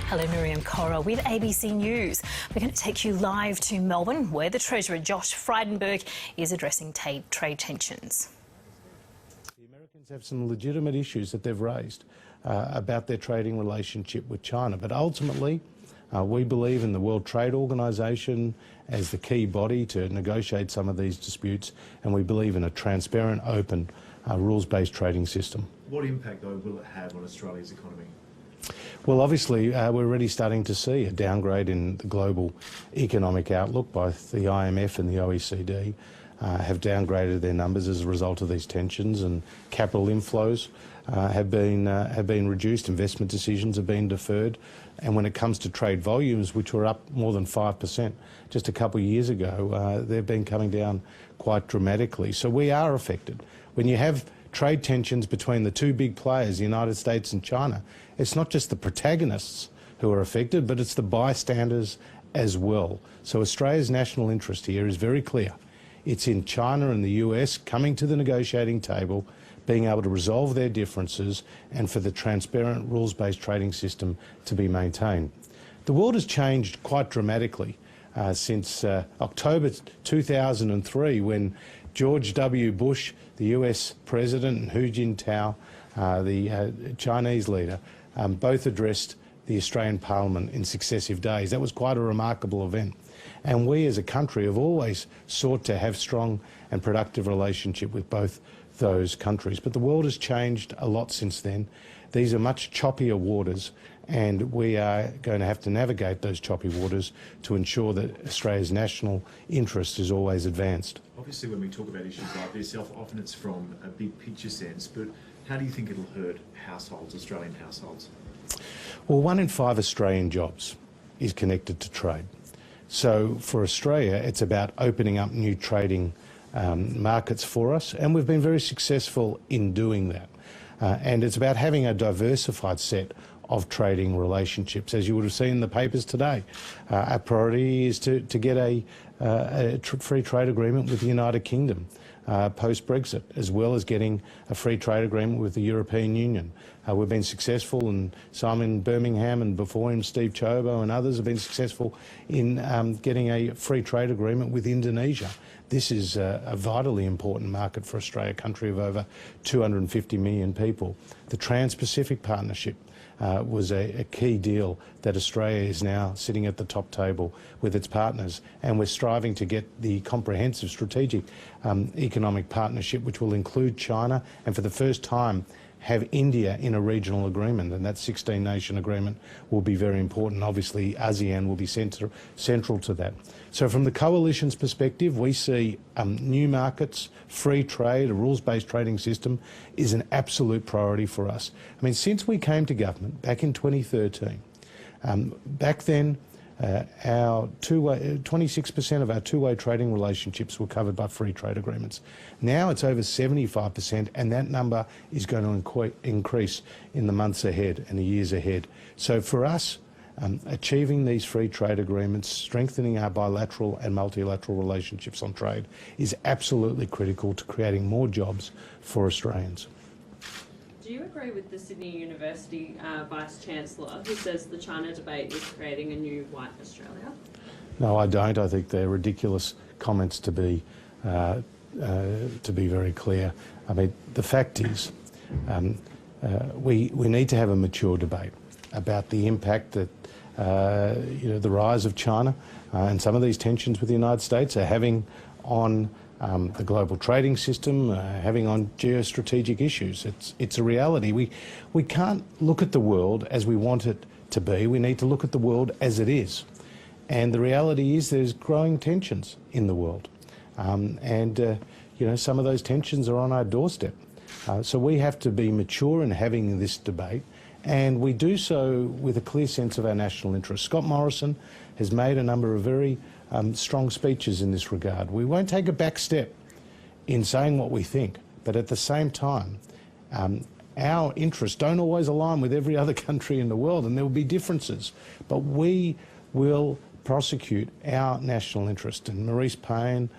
Hello, Miriam Cora with ABC News. We're going to take you live to Melbourne, where the Treasurer Josh Frydenberg is addressing trade tensions. The Americans have some legitimate issues that they've raised about their trading relationship with China, but ultimately we believe in the World Trade Organization as the key body to negotiate some of these disputes, and we believe in a transparent, open, rules-based trading system. What impact, though, will it have on Australia's economy? Well, obviously, we're already starting to see a downgrade in the global economic outlook. Both the IMF and the OECD have downgraded their numbers as a result of these tensions, and capital inflows have been reduced. Investment decisions have been deferred. And when it comes to trade volumes, which were up more than 5% just a couple of years ago, they've been coming down quite dramatically. So we are affected. When you have trade tensions between the two big players, the United States and China, it's not just the protagonists who are affected, but it's the bystanders as well. So Australia's national interest here is very clear. It's in China and the US coming to the negotiating table, being able to resolve their differences, and for the transparent rules-based trading system to be maintained. The world has changed quite dramatically since October 2003, when George W. Bush, the US President, and Hu Jintao, the Chinese leader, both addressed the Australian Parliament in successive days. That was quite a remarkable event. And we as a country have always sought to have strong and productive relationship with both those countries. But the world has changed a lot since then. These are much choppier waters, and we are going to have to navigate those choppy waters to ensure that Australia's national interest is always advanced. Obviously, when we talk about issues like this, often it's from a big picture sense, but how do you think it'll hurt households, Australian households? Well, 1 in 5 Australian jobs is connected to trade. So for Australia, it's about opening up new trading markets for us, and we've been very successful in doing that. And it's about having a diversified set of trading relationships. As you would have seen in the papers today, our priority is to get a free trade agreement with the United Kingdom post-Brexit, as well as getting a free trade agreement with the European Union. We've been successful, and Simon Birmingham and before him Steve Chobo and others have been successful in getting a free trade agreement with Indonesia. This is a vitally important market for Australia, a country of over 250 million people. The Trans-Pacific Partnership was a key deal that Australia is now sitting at the top table with its partners, and we're striving to get the comprehensive strategic economic partnership, which will include China, and for the first time have India in a regional agreement, and that 16-nation agreement will be very important. Obviously, ASEAN will be central to that. So from the coalition's perspective, we see new markets, free trade, a rules-based trading system is an absolute priority for us. I mean, since we came to government back in 2013, back then, 26% of our two-way trading relationships were covered by free trade agreements. Now it's over 75%, and that number is going to increase in the months ahead and the years ahead. So for us, achieving these free trade agreements, strengthening our bilateral and multilateral relationships on trade is absolutely critical to creating more jobs for Australians. Do you agree with the Sydney University Vice-Chancellor who says the China debate is creating a new white Australia? No, I don't. I think they're ridiculous comments, to be very clear. I mean, the fact is we need to have a mature debate about the impact that the rise of China and some of these tensions with the United States are having on the global trading system, having on geostrategic issues. It's a reality. We can't look at the world as we want it to be. We need to look at the world as it is. And the reality is there's growing tensions in the world. Some of those tensions are on our doorstep. So we have to be mature in having this debate, and we do so with a clear sense of our national interest. Scott Morrison has made a number of very strong speeches in this regard. We won't take a back step in saying what we think, but at the same time, our interests don't always align with every other country in the world, and there will be differences, but we will prosecute our national interest. And Marise Payne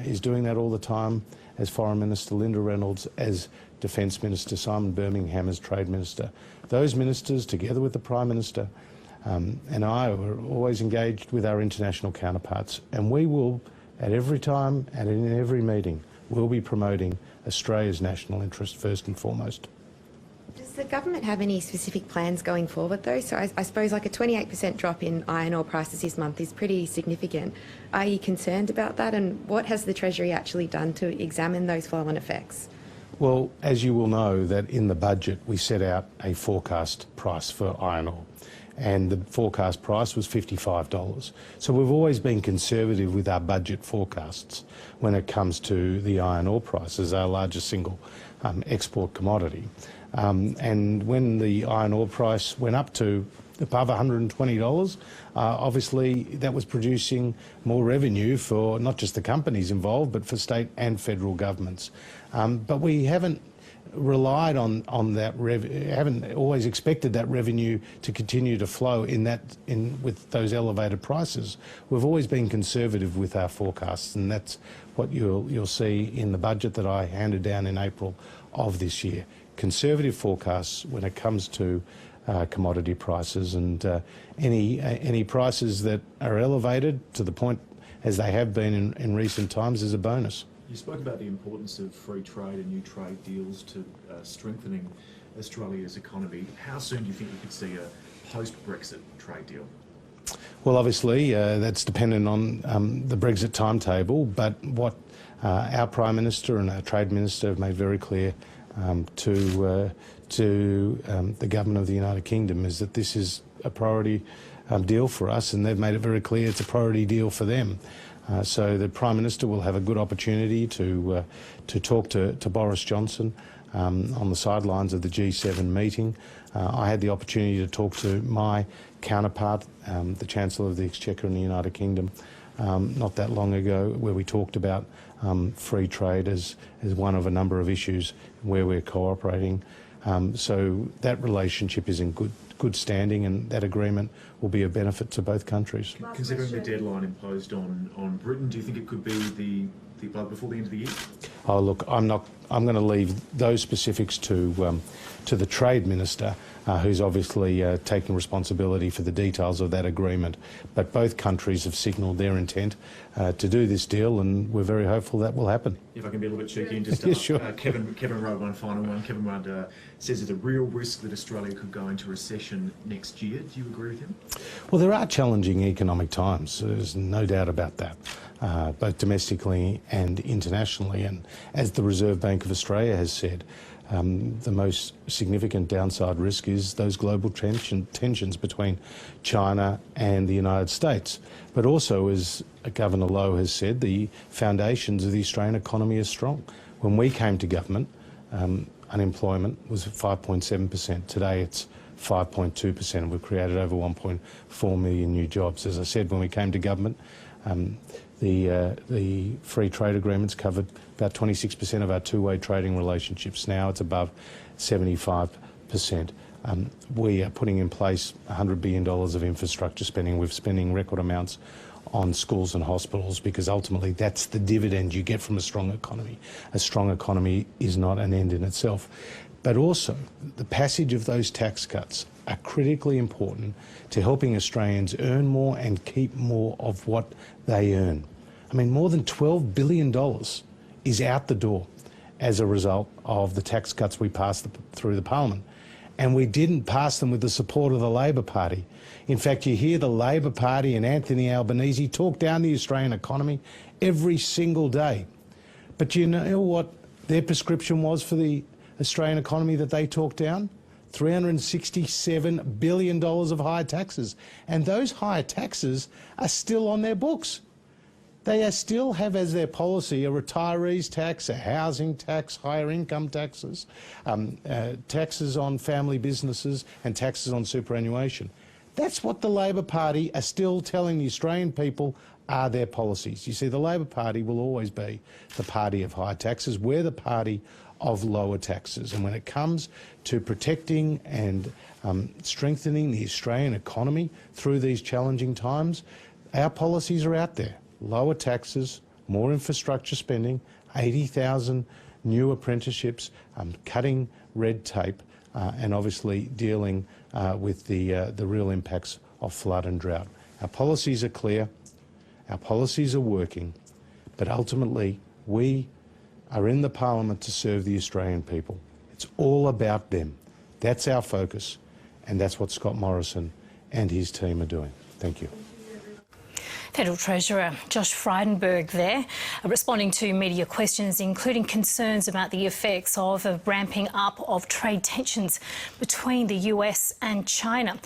is doing that all the time as Foreign Minister, Linda Reynolds as Defence Minister, Simon Birmingham as Trade Minister. Those ministers, together with the Prime Minister, and I are always engaged with our international counterparts, and we will, at every time and in every meeting, we'll be promoting Australia's national interest first and foremost. Does the government have any specific plans going forward though? So I suppose like a 28% drop in iron ore prices this month is pretty significant. Are you concerned about that, and what has the Treasury actually done to examine those flow-on effects? Well, as you will know, that in the budget we set out a forecast price for iron ore, and the forecast price was $55. So we've always been conservative with our budget forecasts when it comes to the iron ore prices, our largest single export commodity. And when the iron ore price went up to above $120, obviously that was producing more revenue for not just the companies involved, but for state and federal governments. But we haven't relied on that haven't always expected that revenue to continue to flow with those elevated prices. We've always been conservative with our forecasts, and that's what you'll see in the budget that I handed down in April of this year. Conservative forecasts when it comes to commodity prices, and any prices that are elevated to the point as they have been in recent times is a bonus. You spoke about the importance of free trade and new trade deals to strengthening Australia's economy. How soon do you think we could see a post-Brexit trade deal? Well, obviously, that's dependent on the Brexit timetable, but what our Prime Minister and our Trade Minister have made very clear to the Government of the United Kingdom is that this is a priority deal for us, and they've made it very clear it's a priority deal for them. So the Prime Minister will have a good opportunity to talk to Boris Johnson on the sidelines of the G7 meeting. I had the opportunity to talk to my counterpart, the Chancellor of the Exchequer in the United Kingdom, not that long ago, where we talked about free trade as one of a number of issues where we're cooperating. So that relationship is in good standing, and that agreement will be a benefit to both countries. Considering the deadline imposed on Britain, do you think it could be before the end of the year? Oh, look, I'm going to leave those specifics to the Trade Minister, who's obviously taking responsibility for the details of that agreement. But both countries have signalled their intent to do this deal, and we're very hopeful that will happen. If I can be a little bit cheeky and just Yeah, sure. Kevin Rudd, one final one. Kevin Rudd says there's a real risk that Australia could go into recession next year. Do you agree with him? Well, there are challenging economic times. There's no doubt about that, both domestically and internationally. And as the Reserve Bank of Australia has said, the most significant downside risk is those global tensions between China and the United States. But also, as Governor Lowe has said, the foundations of the Australian economy are strong. When we came to government, unemployment was 5.7%. Today it's 5.2%. We've created over 1.4 million new jobs. As I said, when we came to government, the free trade agreements covered about 26% of our two-way trading relationships. Now it's above 75%. We are putting in place $100 billion of infrastructure spending. We're spending record amounts on schools and hospitals, because ultimately that's the dividend you get from a strong economy. A strong economy is not an end in itself. But also, the passage of those tax cuts are critically important to helping Australians earn more and keep more of what they earn. I mean, more than $12 billion is out the door as a result of the tax cuts we passed through the Parliament. And we didn't pass them with the support of the Labor Party. In fact, you hear the Labor Party and Anthony Albanese talk down the Australian economy every single day. But you know what their prescription was for the Australian economy that they talked down? $367 billion of higher taxes. And those higher taxes are still on their books. They still have as their policy a retirees tax, a housing tax, higher income taxes, taxes on family businesses and taxes on superannuation. That's what the Labor Party are still telling the Australian people are their policies. You see, the Labor Party will always be the party of high taxes. We're the party of lower taxes. And when it comes to protecting and strengthening the Australian economy through these challenging times, our policies are out there. Lower taxes, more infrastructure spending, 80,000 new apprenticeships, cutting red tape, and obviously dealing with the real impacts of flood and drought. Our policies are clear, our policies are working, but ultimately we are in the Parliament to serve the Australian people. It's all about them. That's our focus, and that's what Scott Morrison and his team are doing. Thank you. Federal Treasurer Josh Frydenberg there, responding to media questions, including concerns about the effects of a ramping up of trade tensions between the US and China.